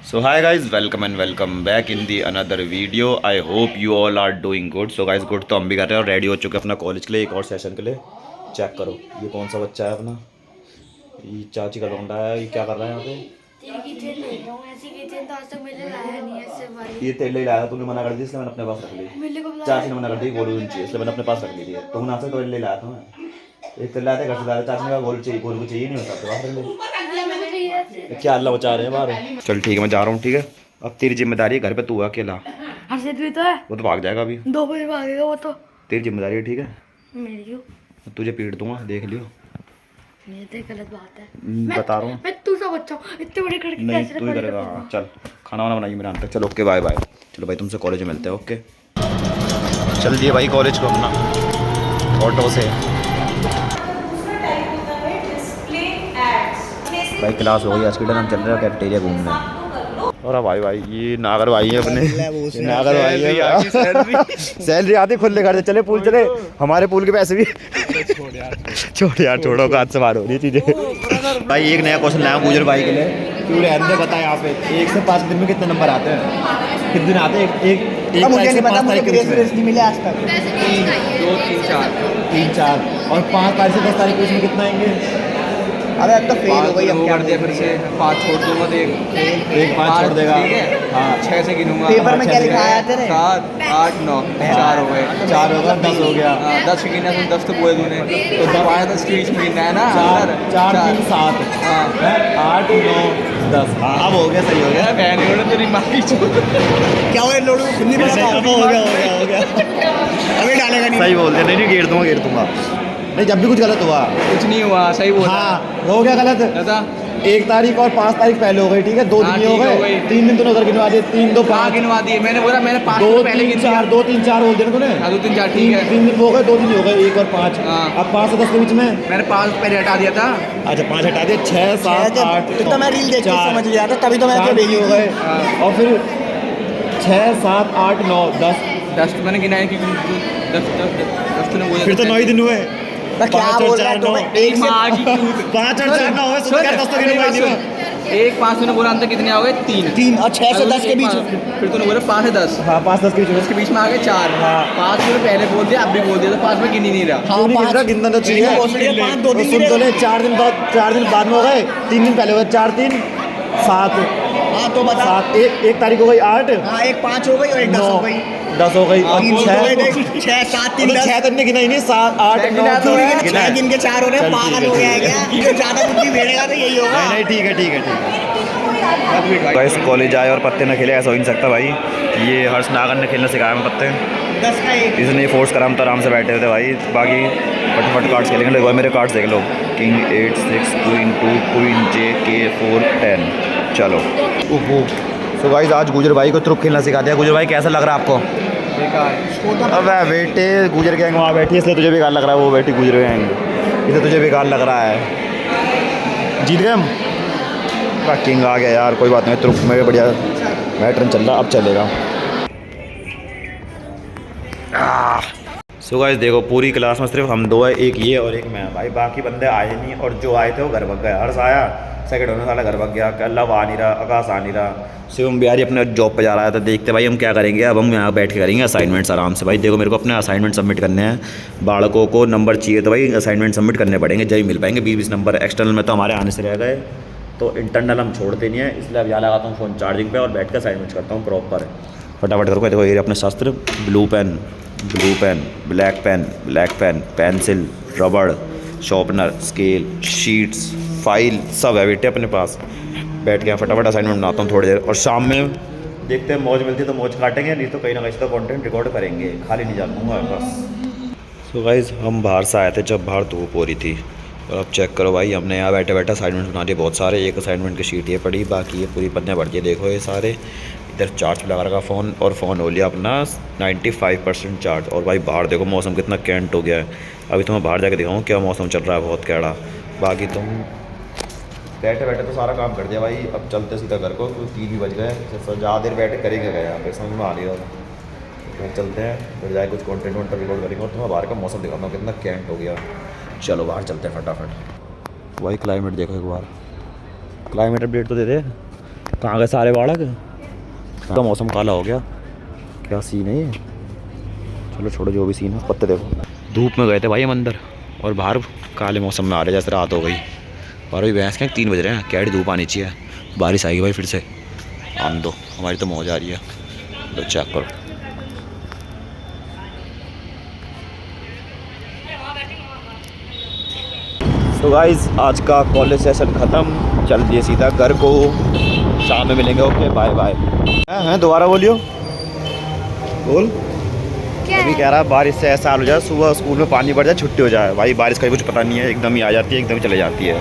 So hi guys, welcome and welcome back in the another video. I hope you all are doing good. So guys good, तो हम भी कर रहे हैं और रेडी हो चुके हैं अपना कॉलेज के लिए, एक और सेशन के लिए। चेक करो ये कौन सा बच्चा है अपना, ये चाची का लौंडा है। ये क्या कर रहा है यहाँ पे? ये तेरे लिए लाया था, तूने मना कर दी इसलिए मैंने अपने पास रख ली। चाची ने मना कर दी गोलू नहीं चाहिए, इसलिए मैंने अपने पास रख ली थी। तो ना से तो ले लाया था मैं, एक तेरे लाया था घर से लाया। चाची ने कहा गोलू चाहिए, गोलू को चाहिए नहीं होता अपने पास रख ले। क्या अल्लाह बचा रहे हैं बाहर। चल ठीक है मैं जा रहा हूँ, ठीक है। अब तेरी जिम्मेदारी है, घर पे तू है अकेला। हर्षित भी तो है, वो तो भाग जाएगा अभी, 2 बजे भागेगा वो तो। तेरी जिम्मेदारी है, ठीक है। मेरी क्यों? तुझे पीट दूंगा, देख लियो। ये तो गलत बात है। बता रहा हूँ मैं तू सा बच्चा हूँ, इतने बड़े खड़के नहीं, कैसे तू ही करेगा। हाँ चल खाना वाना बनाइए मेरे तक। चलो ओके बाय बाय। चलो भाई तुमसे कॉलेज में मिलते हैं। ओके चल दिए भाई कॉलेज को अपना ऑटो से। भाई क्लास हो गई आज की, हम चल रहे हैं कैफेटेरिया घूमने। और भाई भाई ये नागर भाई है अपने, नागर भाई है। सैलरी आती खुद लेकर चले, पूल चले। हमारे पूल के पैसे भी छोड़ यार, छोड़ो का हाथ से मारो ये चीज़ें। भाई एक नया क्वेश्चन लाया गुजर भाई के लिए। क्यों रहने बता यहाँ पे 1 से 5 दिन में कितने नंबर आते हैं? कितने दिन आते हैं? एक मुझे नहीं पता, मुझे ग्रेस नहीं मिले आज तक। 3 2 3 4 और 5 तारीख से 10 तारीख को इसमें कितना आएंगे? अरे अब तो फेल हो गई, अब क्या कर दिया फिर से 5 छोड़ दूंगा तो एक 5 छोड़ देगा। हाँ 6 से गिनूंगा। पेपर में क्या लिखा है तेरे? 7 8 9 4 हो गए, 4 होगा 10 हो गया। 10 गिना तुम 10 तो बोले तूने, तो 10 बीच में गिनना है ना। 4 3 7 8 9 10। हाँ अब हो गया, सही हो गया। बहन लोड तेरी माँ की क्या हो लोडू सुननी पड़ेगा। हो गया अभी डालेगा नहीं। सही बोल दिया। नहीं घेर दूंगा नहीं, जब भी कुछ गलत हुआ। कुछ नहीं हुआ, सही बोला। हाँ हो गया गलत। दादा 1 तारीख और 5 तारीख पहले हो गई, ठीक है। 2 दिन हो गए, 3 दिन तूने उधर गिनवा दिए। 3 2 5 गिनवा दिए मैंने, बोला मैंने 5 2 पहले 3 4 2 3 4 बोल दिया तूने। 2 3 4 ठीक है। 3 दिन हो गए, 2 दिन हो गए, 1 और 5। हाँ। अब 5 से 10 के बीच में मैंने 5 पहले हटा दिया था। अच्छा 5 हटा दिए। 6 7 8 तो मैं रील देख के समझ लिया था, तभी तो मैं हो गए। और फिर 6 7 8 9 10 10 तो मैंने गिनाया कि 10 तूने बोला। फिर तो 9 ही दिन हुए। क्या बोल रहा है तो मैं 1 से 5 और 4 9 हुए, सुन 10 तो गिनूंगा ही नहीं। 1 5 तूने बोला अंतर कितने आ गए? 3 और 6 से 10 के बीच। फिर तूने बोला 5 से 10। हाँ 5 10 के बीच में, उसके बीच में आ गए 4। हाँ। 5 तूने पहले बोल दिया, अब भी बोल दिया, तो 5 में गिन ही नहीं रहा। हाँ 5 गिनना तो चाहिए। 5 2 दिन सुन तो ले, 4 दिन बाद में हो गए, 3 दिन पहले हो गए। 4 3 7। हाँ तो बता। 7 1 तारीख हो गई 8। हाँ 1 5 हो गई और 1 10 हो गई। 10 हो गई। 6 7 3 10 6 तक गिना ही नहीं। 7 8 9 6 गिन के 4 हो रहे हैं। पागल हो गया है क्या? जो ज्यादा बुद्धि भेड़ेगा तो यही होगा। नहीं ठीक है गाइस कॉलेज आए और पत्ते ना खेले, ऐसा हो नहीं सकता भाई। ये हर्ष नागर ने खेलना सिखाया हमें पत्ते। 10 का 1 इसने फोर्स करा, हम तो आराम से बैठे हुए थे भाई। बाकी फटाफट कार्ड्स खेलेंगे। देखो मेरे कार्ड्स देख लो, किंग 8 6 क्वीन 2 क्वीन जे के 4 10। चलो ओहो। सो गाइस आज गुजर भाई को ट्रुप खेलना सिखा दिया। गुजर भाई कैसा लग रहा है आपको? अब बेटे गुजर गैंग वहाँ बैठी है, इसलिए तुझे बेकार लग रहा है। वो बैठी गुजर गैंग, इसलिए तुझे बेकार लग रहा है। जीत गए हम। किंग आ गया यार, कोई बात नहीं। ट्रुप में बढ़िया बैटरन चल रहा, अब चलेगा। सो गाइस देखो पूरी क्लास में सिर्फ हम 2 है, एक ये और एक मैं भाई। बाकी बंदे आए नहीं, और जो आए थे वो घर भाग गए। हर्ष आया सेकंड होने वाला घर भाग गया। अल्लाह आ नहीं रहा, आकाश आ नहीं रहा। शिवम बिहारी अपने जॉब पे जा रहा है। तो देखते भाई हम क्या करेंगे। अब हम यहाँ बैठ के करेंगे असाइनमेंट्स आराम से। भाई देखो मेरे को अपने असाइनमेंट सबमिट करने हैं। बालकों को नंबर चाहिए तो भाई असाइनमेंट सबमिट करने पड़ेंगे, जब मिल पाएंगे 20-20 नंबर। एक्सटर्नल में तो हमारे आने से रह गए, तो इंटरनल हम छोड़ते नहीं है। इसलिए अब यहाँ लगाता हूँ फ़ोन चार्जिंग पे और बैठ कर असाइनमेंट्स करता हूँ प्रॉपर। फटाफट करो। देखो ये अपने शास्त्र, blue pen, black pen, pencil, रबड़, शार्पनर, स्केल, शीट्स, फाइल सब है बेटे अपने पास। बैठ के फटाफट असाइनमेंट बनाता हूँ थोड़ी देर, और शाम में देखते हैं मौज मिलती है तो मौज काटेंगे, नहीं तो कहीं ना कहीं तो कंटेंट रिकॉर्ड करेंगे। खाली नहीं जाऊँगा बस। सो गाइस हम बाहर से आए थे जब बाहर धूप हो रही थी, और अब चेक करो भाई हमने यहाँ बैठे बैठे असाइनमेंट बना दिए बहुत सारे। एक असाइनमेंट की शीट ये पड़ी, बाकी ये पूरी पन्ने भर दिए। देखो ये सारे इधर चार्ज लगा रखा फ़ोन, और फ़ोन हो लिया अपना 95% चार्ज। और भाई बाहर देखो मौसम कितना कैंट हो गया है। अभी तो मैं बाहर जाके दिखाऊँ क्या मौसम चल रहा है, बहुत कैड़ा। बाकी तुम बैठे बैठे तो सारा काम कर दिया भाई। अब चलते सीधा घर को, क्योंकि 3 भी बज गए। ज़्यादा देर बैठे करेंगे गए यहाँ पे, समझ में आ रही है। फिर चलते हैं, फिर जाए कुछ कंटेंट वंटेंट रिकॉर्ड करेंगे। और तुम्हें बाहर का मौसम दिखाता हूँ कितना कैंट हो गया। चलो बाहर चलते हैं फटाफट। भाई क्लाइमेट देखो एक बार, क्लाइमेट अपडेट तो दे दे। कहाँ गए सारे बालक? तो मौसम काला हो गया, क्या सीन है ये। चलो छोड़ो जो भी सीन है, पत्ते देखो। धूप में गए थे भाई हम अंदर और बाहर काले मौसम में आ रहे जैसे रात हो गई। और अभी भैंस के 3 बज रहे हैं, कैडी धूप आनी चाहिए। बारिश आएगी भाई फिर से। आन दो, हमारी तो मौज आ रही है। तो चेक करो। तो गाइस आज का कॉलेज सेशन ख़त्म, चल दिए सीधा घर को। शाम में मिलेंगे, ओके बाय बाय। हैं दोबारा बोलियो, बोल। क्या अभी है? कह रहा है बारिश से ऐसा हाल हो जाए, सुबह स्कूल में पानी बढ़ जाए, छुट्टी हो जाए। भाई बारिश का कुछ पता नहीं है, एकदम ही आ जाती है, एकदम ही चले जाती है।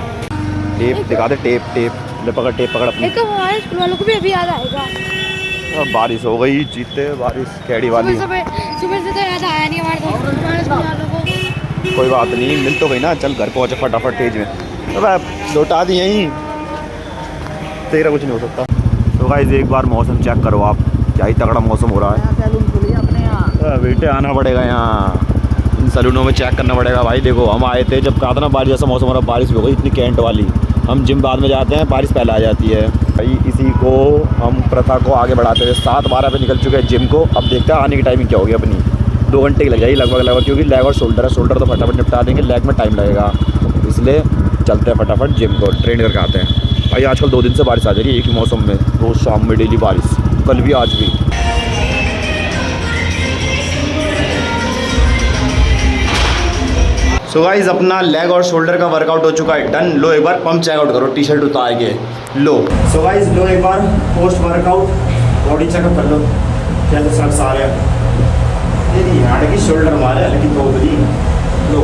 टेप दिखा दे, टेप टेप ले पकड़, टेप पकड़ अपनी। एक तो हमारे स्कूल वालों को भी अभी याद आएगा। और बारिश हो गई, जीते बारिश कैडी वाली। सुबह से तो याद आया नहीं हमारे स्कूल वालों को। कोई बात नहीं, मिल तो गई ना। चल घर पहुँचे फटाफट तेज में। तो भाई लौटा दिए ही, तेरा कुछ नहीं हो सकता। तो गाइस एक बार मौसम चेक करो आप, क्या ही तगड़ा मौसम हो रहा है। अपने यहाँ बेटे आना पड़ेगा यहाँ, इन सैलूनों में चेक करना पड़ेगा। भाई देखो हम आए थे जब कहा था ना बारिश जैसा मौसम हो रहा, बारिश भी हो गई इतनी कैंट वाली। हम जिम बाद में जाते हैं, बारिश पहले आ जाती है। भाई इसी को हम प्रथा को आगे बढ़ाते हुए 7:12 पे निकल चुके हैं जिम को। अब देखते हैं आने की टाइमिंग क्या होगी अपनी। 2 घंटे की लग जाएगी लगभग, क्योंकि लेग और शोल्डर है। शोल्डर तो फटाफट निपटा देंगे, लेग में टाइम लगेगा, इसलिए चलते हैं फटाफट जिम को, ट्रेन करके आते हैं। भाई आजकल 2 दिन से बारिश आ जा रही है एक ही मौसम में, रोज़ शाम में डेली बारिश, कल भी आज भी। सो गाइस अपना लेग और शोल्डर का वर्कआउट हो चुका है डन। लो एक बार पंप चेकआउट करो, टी शर्ट उतार के लो। सो गाइस लो एक बार पोस्ट वर्कआउट बॉडी चेकअप कर लो, कैसे शख्स आ रहे हैं। ये हार्ड की शोल्डर मारे हल्की दोगली लो,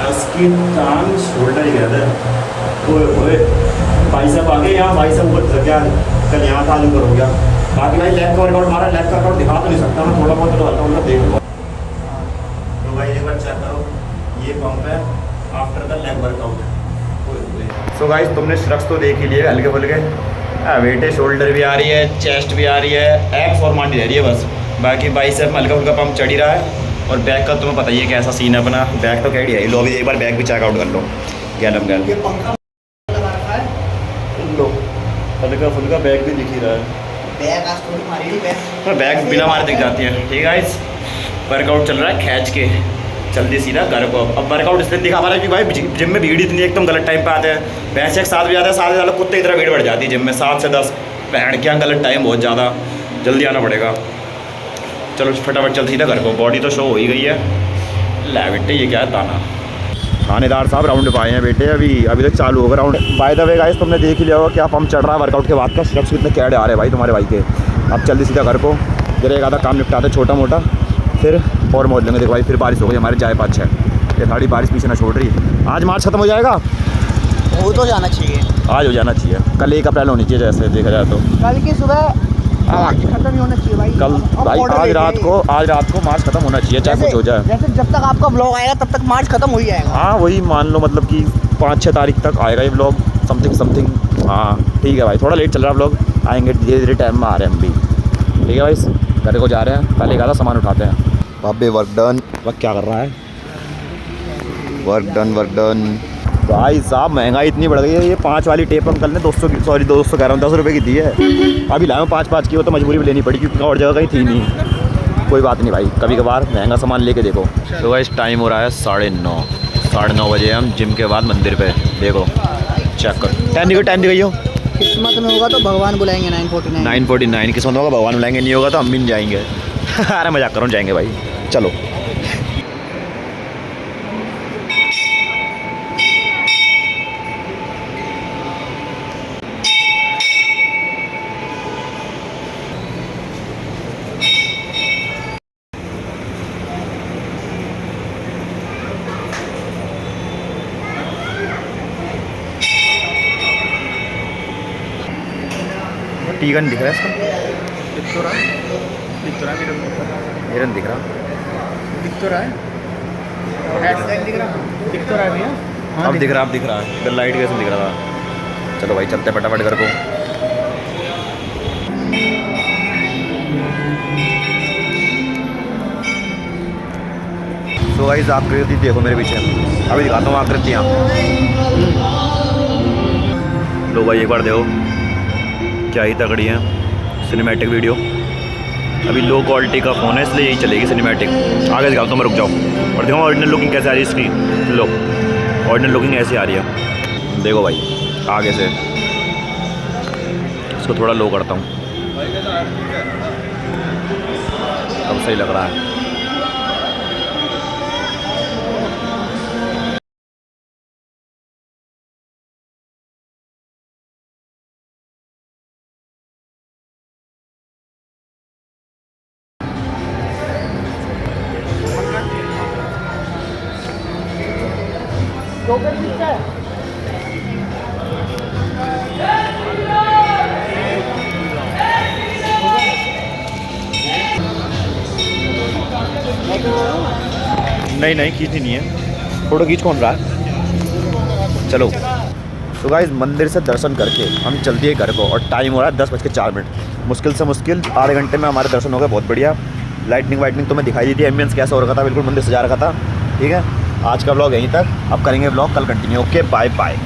इसकी टांग शोल्डर ही कहते हैं। ओए बाइसेप आगे, यहाँ बाइसेप ऊपर क्या कल यहाँ था ऊपर हो गया। बाकी भाई लेग का वर्कआउट मारा, लेग का वर्कआउट दिखा तो नहीं सकता मैं, थोड़ा बहुत तो हल्का हल्का देख लूँगा। तो भाई एक बार चेक करो, ये पंप है after the leg workout. So guys तुमने स्ट्रक्स तो देख ही लिए हल्के फुल्के, वेटे शोल्डर भी आ रही है, चेस्ट भी आ रही है, एब्स फॉर्मालिटी रह रही है बस। बाकी बाइसेप में हल्का फुल्का पंप चढ़ ही रहा है। और बैक का तुम्हें पता ही है कैसा सीन है अपना, बैक तो कैडी है। लो अभी एक बार बैक भी चेकआउट कर लो, गैलम गैल ये पंखा लगा रखा है। लो हल्का फुल्का बैक भी दिख ही रहा है। बैग आज थोड़ी मारी नहीं, बैग बैक बिना मारे दिख जाती है। ठीक है गाइस वर्कआउट चल रहा है खींच के, जल्दी सीधा घर को। अब वर्कआउट इसलिए दिखा पा रहा है कि भाई जिम में भीड़ इतनी एकदम गलत टाइम पे आते हैं। भैंस एक 7 बजे आते हैं, 7 बजे कुत्ते की तरह भीड़ बढ़ जाती है जिम में, 7 से 10। बहन क्या गलत टाइम, बहुत ज़्यादा जल्दी आना पड़ेगा। चलो फटाफट चल सीधा घर को, बॉडी तो शो हो ही गई है। लै बेटे ये क्या है दाना। थानेदार साहब राउंड पाए हैं बेटे, अभी तक चालू होगा round. By the way guys तुमने देख ही लिया होगा क्या पंप चढ़ रहा है वर्कआउट के बाद का। स्टेप्स कितने कैड आ रहे हैं भाई तुम्हारे भाई के। अब जल्दी सीधा घर को, जरा एक आधा काम निपटाते छोटा मोटा, फिर और मौज लेंगे। देखो भाई फिर बारिश हो गई हमारे जाए 5-6, ये सारी बारिश पीछे ना छोड़ रही। आज मार्च खत्म हो जाएगा, वो तो जाना चाहिए, आज हो जाना चाहिए। कल 1 अप्रैल होनी चाहिए जैसे देखा जाए तो। कल की सुबह खत्म ही होना चाहिए भाई। कल अब भाई order आज लेके रात को मार्च खत्म होना चाहिए, चाहे कुछ हो जाए। जैसे जब तक आपका ब्लॉग आएगा तब तक मार्च खत्म हो ही जाएगा। हाँ वही मान लो, मतलब कि 5-6 तारीख तक आएगा ये ब्लॉग, समथिंग। हाँ ठीक है भाई, थोड़ा लेट चल रहा है ब्लॉग, आएंगे धीरे धीरे टाइम में आ रहे हैं हम भी। ठीक है भाई घर को जा रहे हैं, पहले एक आधा सामान उठाते हैं। बाबे वर्क डन। वह क्या कर रहा है, वर्क डन। भाई साहब महंगाई इतनी बढ़ गई है। ये 5 वाली टेप अंकल ने 200 कह रहा हूँ 10 रुपये की दी है। अभी लाया 5-5 की, वो तो मजबूरी में लेनी पड़ी क्योंकि और जगह कहीं थी नहीं। कोई बात नहीं भाई, कभी कभार महंगा सामान लेके देखो। तो भाई टाइम हो रहा है 9:30 बजे। हम जिम के बाद मंदिर पे, देखो चेक करो टाइम दिखाइए हो। किस्मत में होगा तो भगवान बुलाएंगे 9:49 किस्मत होगा भगवान बुलाएंगे, नहीं होगा तो हम भी नहीं जाएंगे। अरे मजाक करो, जाएंगे भाई चलो। टीगन दिख रहा है इसका, दिख तो रहा है मेरे को। हिरन दिख रहा, दिख तो रहा है, हैशटैग दिख रहा है भैया। अब दिख रहा है इधर लाइट कैसे दिख रहा था। चलो भाई चलते फटाफट घर को। तो गाइस आकृति देखो मेरे पीछे, अभी दिखाता हूँ आकृतियाँ। लो भाई एक बार देखो, क्या ही तगड़ी है सिनेमैटिक वीडियो। अभी लो क्वालिटी का फ़ोन है इसलिए यही चलेगी सिनेमैटिक। आगे दिखाता हूँ मैं, रुक जाओ और देखो ओरिजिनल लुकिंग कैसे आ रही है इसकी। लो ओरिजिनल लुकिंग ऐसी आ रही है, देखो भाई आगे से। इसको थोड़ा लो करता हूँ, अब सही लग रहा है। नहीं नहीं खींचनी नहीं है, फोटो खींच कौन रहा है। चलो तो गाइस मंदिर से दर्शन करके हम चलते हैं घर को और टाइम हो रहा है 10:04। मुश्किल से मुश्किल आधे घंटे में हमारे दर्शन हो गए, बहुत बढ़िया। लाइटनिंग वाइटनिंग तो मैं दिखाई दी थी, एम्बियंस कैसा हो रखा था, बिल्कुल मंदिर सजा रखा था। ठीक है, आज का ब्लॉग यहीं तक, अब करेंगे ब्लॉग कल कंटिन्यू। Okay bye bye.